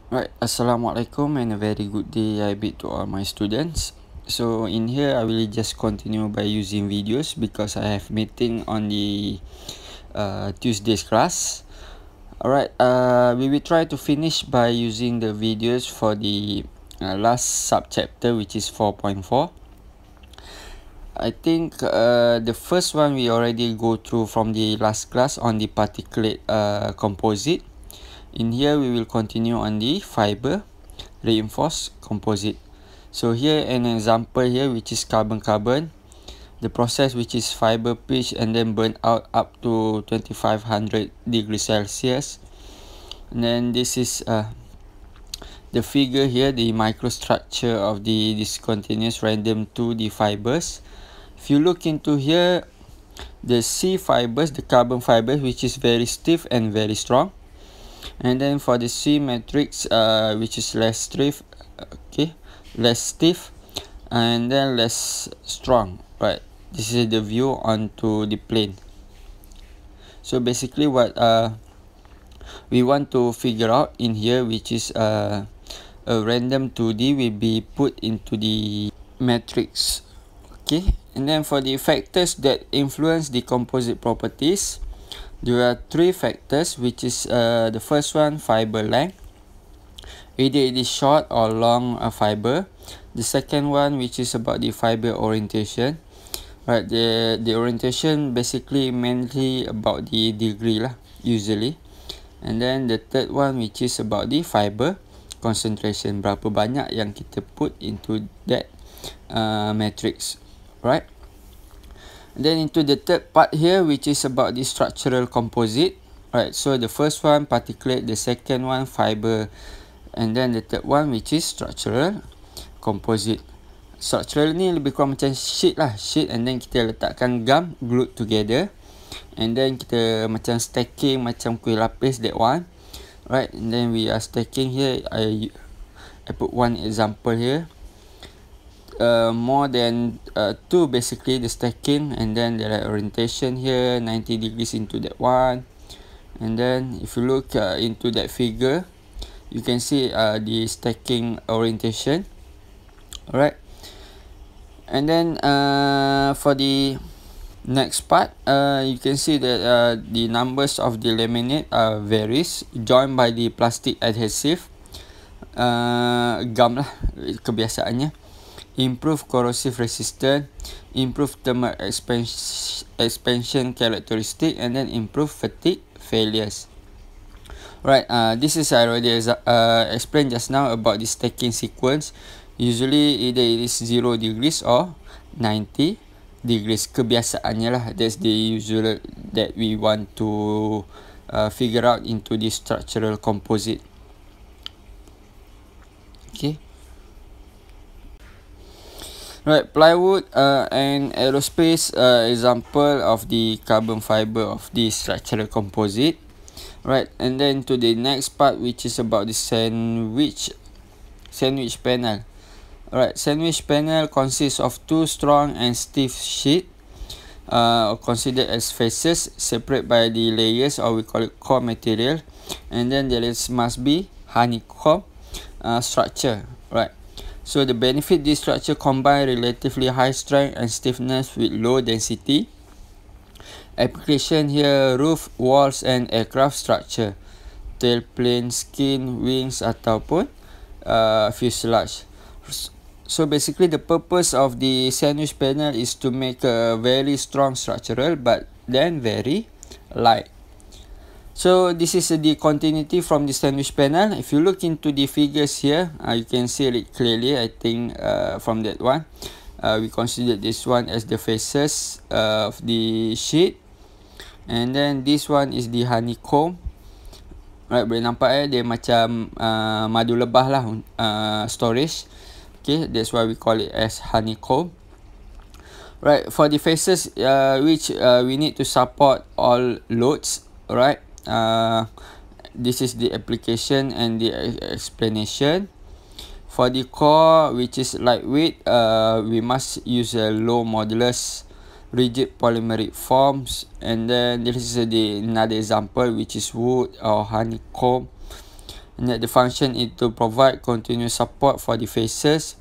Right, Assalamualaikum and a very good day I bid to all my students. So in here I will just continue by using videos because I have meeting on the Tuesday's class. Alright, we will try to finish by using the videos for the last subchapter, which is 4.4. I think the first one we already go through from the last class on the particulate composite. In here we will continue on the fiber reinforced composite. So here an example here, which is carbon the process which is fiber pitch and then burn out up to 2500 degrees Celsius. And then this is the figure here, the microstructure of the discontinuous random 2D fibers. If you look into here, the C fibers, the carbon fibers, which is very stiff and very strong. And then for the C matrix, which is less stiff, less stiff and then less strong. Right, this is the view onto the plane. So basically what we want to figure out in here, which is a random 2D will be put into the matrix. Okay, and then for the factors that influence the composite properties, there are three factors, which is the first one, fiber length. Either it is short or long fiber. The second one, which is about the fiber orientation. Right, the orientation basically mainly about the degree lah, usually. And then the third one, which is about the fiber concentration, berapa banyak yang kita put into that matrix, right? And then into the third part here, which is about the structural composite. Right, so the first one particulate, the second one fiber, and then the third one which is structural composite. Structural ni lebih kurang macam sheet lah, sheet, and then kita letakkan gum glued together, and then kita macam stacking macam kuih lapis, that one. Right, and then we are stacking here. I put one example here. More than two basically the stacking, and then there are orientation here 90 degrees into that one. And then if you look into that figure, you can see the stacking orientation. Alright, and then for the next part, you can see that the numbers of the laminate varies, joined by the plastic adhesive gum lah kebiasaannya. Improve corrosive resistance, improve thermal expansion characteristic, and then improve fatigue failures. Right, this is I already explained just now about the stacking sequence. Usually either it is 0 degrees or 90 degrees, kebiasaannya lah. That's the usual that we want to figure out into the structural composite. Okay. Right, plywood and aerospace example of the carbon fiber of the structural composite. Right, and then to the next part, which is about the sandwich panel. Right, sandwich panel consists of two strong and stiff sheet considered as faces, separate by the layers, or we call it core material, and then there must be honeycomb structure. Right, so the benefit, this structure combine relatively high strength and stiffness with low density. Application here, roof, walls and aircraft structure, tailplane, skin, wings ataupun fuselage. So basically the purpose of the sandwich panel is to make a very strong structural but then very light. So this is the continuity from the sandwich panel. If you look into the figures here, you can see it clearly. I think from that one, we consider this one as the faces of the sheet, and then this one is the honeycomb. Right, boleh nampak dia macam madu lebah lah, storage. Okay, that's why we call it as honeycomb. Right, for the faces which we need to support all loads. Right, this is the application and the explanation. For the core, which is lightweight, we must use a low modulus rigid polymeric forms, and then this is another example, which is wood or honeycomb. and that the function is to provide continuous support for the faces,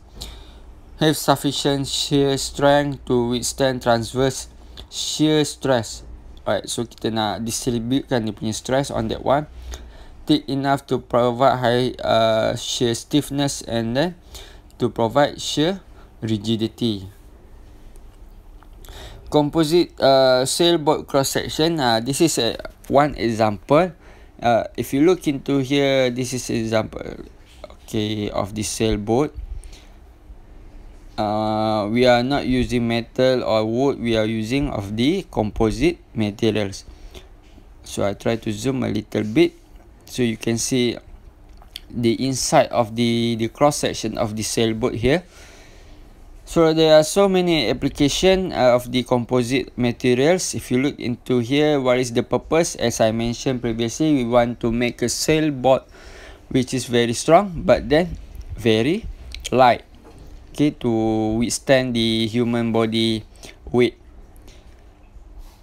have sufficient shear strength to withstand transverse shear stress. Alright, so kita nak distributekan dia punya stress on that one, thick enough to provide high shear stiffness, and then to provide shear rigidity. Composite sailboat cross section. This is one example. If you look into here, this is example, okay, of this sailboat. We are not using metal or wood, we are using of the composite materials. So I try to zoom a little bit so you can see the inside of the cross section of the sailboat here. So there are so many application of the composite materials. If you look into here, what is the purpose? As I mentioned previously, we want to make a sailboat which is very strong but then very light, okay, to withstand the human body weight.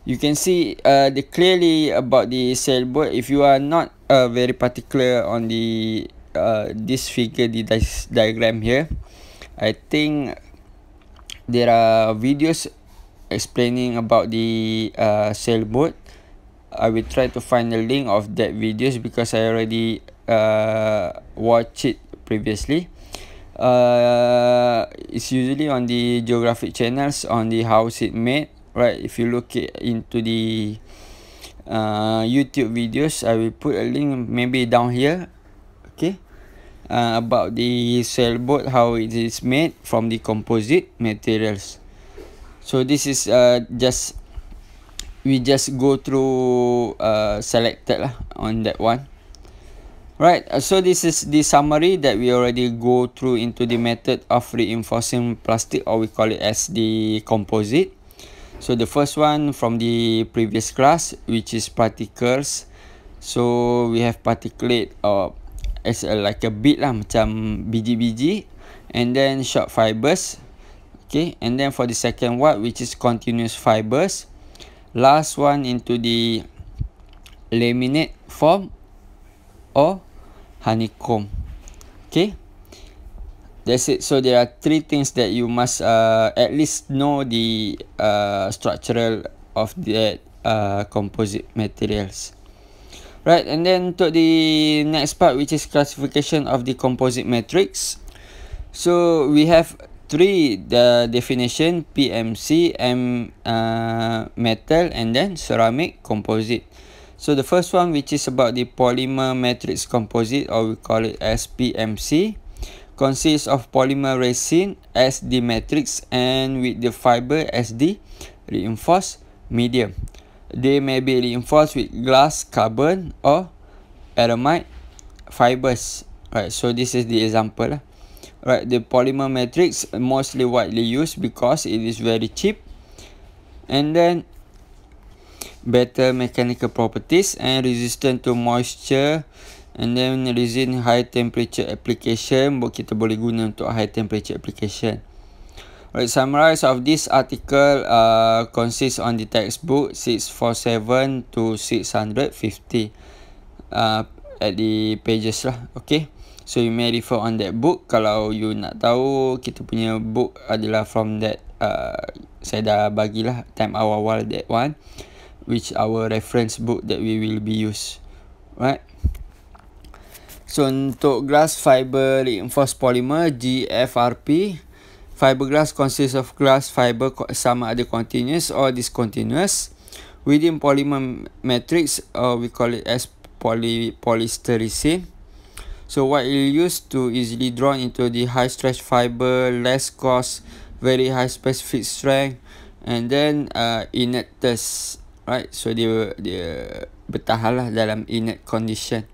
You can see clearly about the sailboat. If you are not very particular on the this figure, the diagram here, I think there are videos explaining about the sailboat. I will try to find the link of that videos because I already watched it previously. It's usually on the geographic channels on the house it made, right? If you look into the YouTube videos, I will put a link maybe down here, okay, about the sailboat, how it is made from the composite materials. So this is we just go through selected lah on that one. Right, so this is the summary that we already go through into the method of reinforcing plastic, or we call it as the composite. So the first one from the previous class, which is particles. So we have particulate as like a bead lah, macam biji-biji, and then short fibers, okay. And then for the second one, which is continuous fibers. Last one into the laminate form or honeycomb, okay. That's it. So there are three things that you must at least know the structural of that composite materials. Right, and then to the next part, which is classification of the composite matrix. So we have the definition: PMC, metal, and then ceramic composite. So the first one, which is about the polymer matrix composite, or we call it as PMC, consists of polymer resin as the matrix and with the fiber as the reinforced medium. They may be reinforced with glass, carbon, or aramide fibers. Right, so this is the example. Right, the polymer matrix mostly widely used because it is very cheap, and then better mechanical properties and resistant to moisture, and then resin high temperature application. Kita boleh guna untuk high temperature application. Right, summarize of this article consists on the textbook 647 to 650 at the pages lah, okay. So you may refer on that book kalau you nak tahu. Kita punya book adalah from that saya dah bagilah time awal-awal that one, which our reference book that we will be use, right. So untuk glass fiber reinforced polymer, GFRP, fiberglass consists of glass fiber sama ada continuous or discontinuous within polymer matrix, or we call it as polystyrene. So what is used to easily drawn into the high stretch fiber, less cost, very high specific strength, and then inertness, right. So dia bertahan lah dalam inert condition.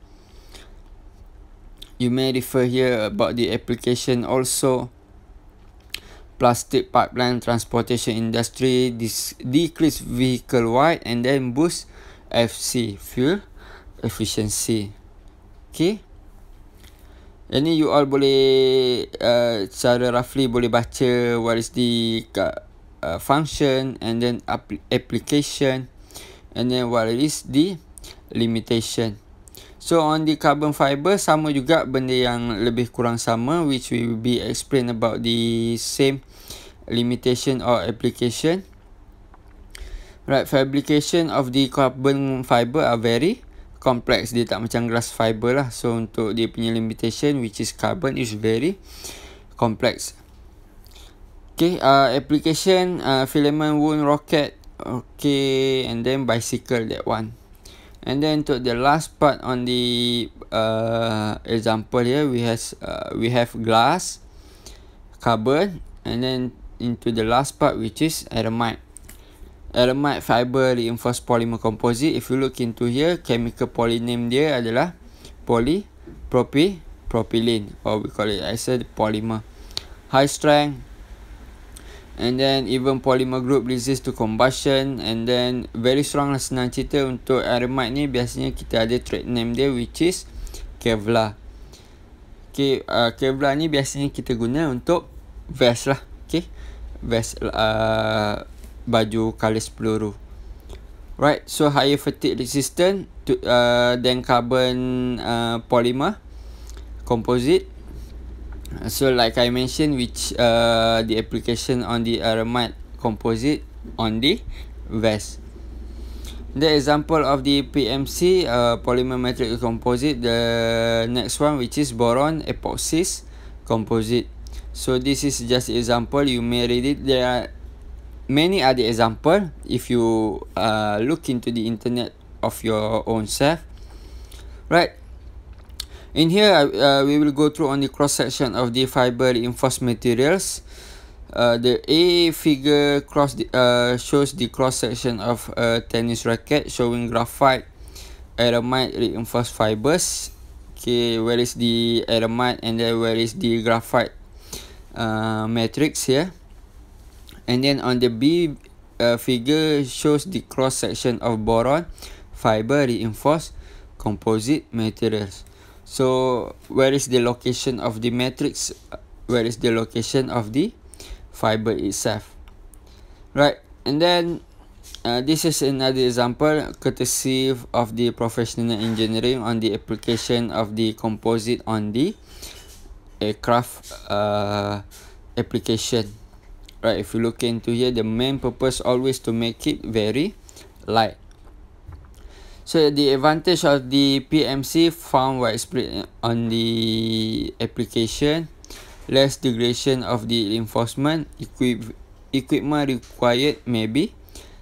You may refer here about the application also. Plastic pipeline transportation industry, decrease vehicle weight, and then boost FC, fuel efficiency, okay. Ini you all boleh secara roughly boleh baca what is the function, and then application, and then what is the limitation. So on the carbon fiber, sama juga benda yang lebih kurang sama, which we will be explain about the same limitation or application. Right, fabrication of the carbon fiber are very complex. Dia tak macam glass fiber lah. So untuk dia punya limitation, which is carbon, is very complex. Okay, application, filament wound rocket. Okay, and then bicycle, that one. And then to the last part on the example here, we have glass, carbon, and then into the last part, which is aramide. Aramide fiber reinforced polymer composite. If you look into here, chemical polyname dia adalah polypropylene, or we call it as a polymer. High strength, and then even polymer group resist to combustion, and then very strong lah. Senang cerita, untuk aramide ni biasanya kita ada trade name dia, which is Kevlar. Okay, Kevlar ni biasanya kita guna untuk vest lah. Okay, vest baju kalis peluru. Right, so higher fatigue resistant than carbon polymer composite. So like I mentioned, which the application on the aramide composite on the vest. The example of the PMC polymer matrix composite, the next one, which is boron epoxy composite. So this is just example, you may read it. There are many other example if you look into the internet of your own self. Right, in here we will go through on the cross section of the fiber reinforced materials. The A figure shows the cross section of a tennis racket, showing graphite, aramide reinforced fibers. Okay, where is the aramide and then where is the graphite matrix here. And then on the B figure shows the cross section of boron fiber reinforced composite materials. So where is the location of the matrix? Where is the location of the fiber itself? Right, and then this is another example courtesy of the professional engineering on the application of the composite on the aircraft application. Right, if you look into here, the main purpose always to make it very light. So the advantage of the PMC found widespread on the application: less degradation of the reinforcement, equipment required may be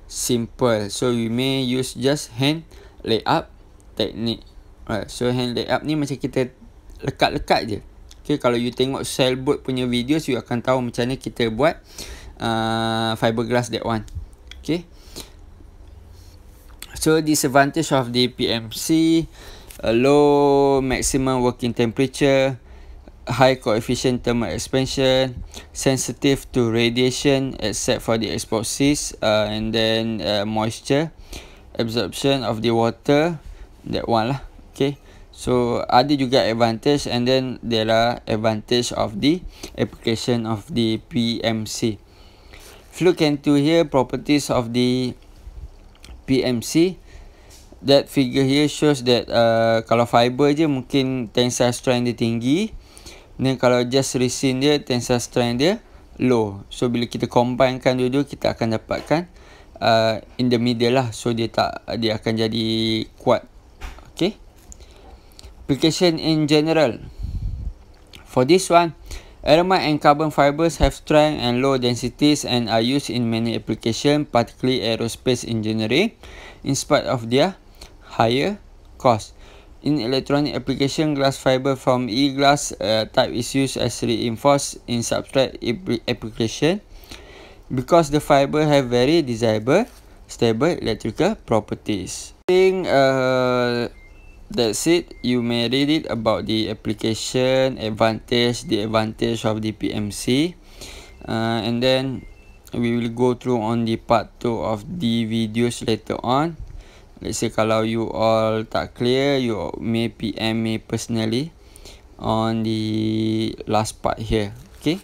simple. So we may use just hand layup technique. Right, so hand layup ni macam kita lekat-lekat je. Okay, kalau you tengok sailboat punya videos, you akan tahu macam mana kita buat fiberglass, that one. Okay. So disadvantage of the PMC: low maximum working temperature, high coefficient thermal expansion, sensitive to radiation except for the exposures, and then moisture absorption of the water, that one lah. Okay, so ada juga advantage, and then there are advantage of the application of the PMC. If you look into here, properties of the PMC, that figure here shows that kalau fiber je mungkin tensile strength dia tinggi, dan kalau just resin dia tensile strength dia low. So bila kita combinekan dua-dua, kita akan dapatkan in the middle lah. So dia akan jadi kuat. Okay, application in general. For this one, aramide and carbon fibers have strength and low densities and are used in many applications, particularly aerospace engineering, in spite of their higher cost. In electronic application, glass fiber from E-glass type is used as reinforced in substrate application because the fiber have very desirable stable electrical properties. I think that's it. You may read it about the application, the advantage of the PMC, and then we will go through on the part 2 of the videos later on. Let's say kalau you all tak clear, you may PM me personally on the last part here. Okay.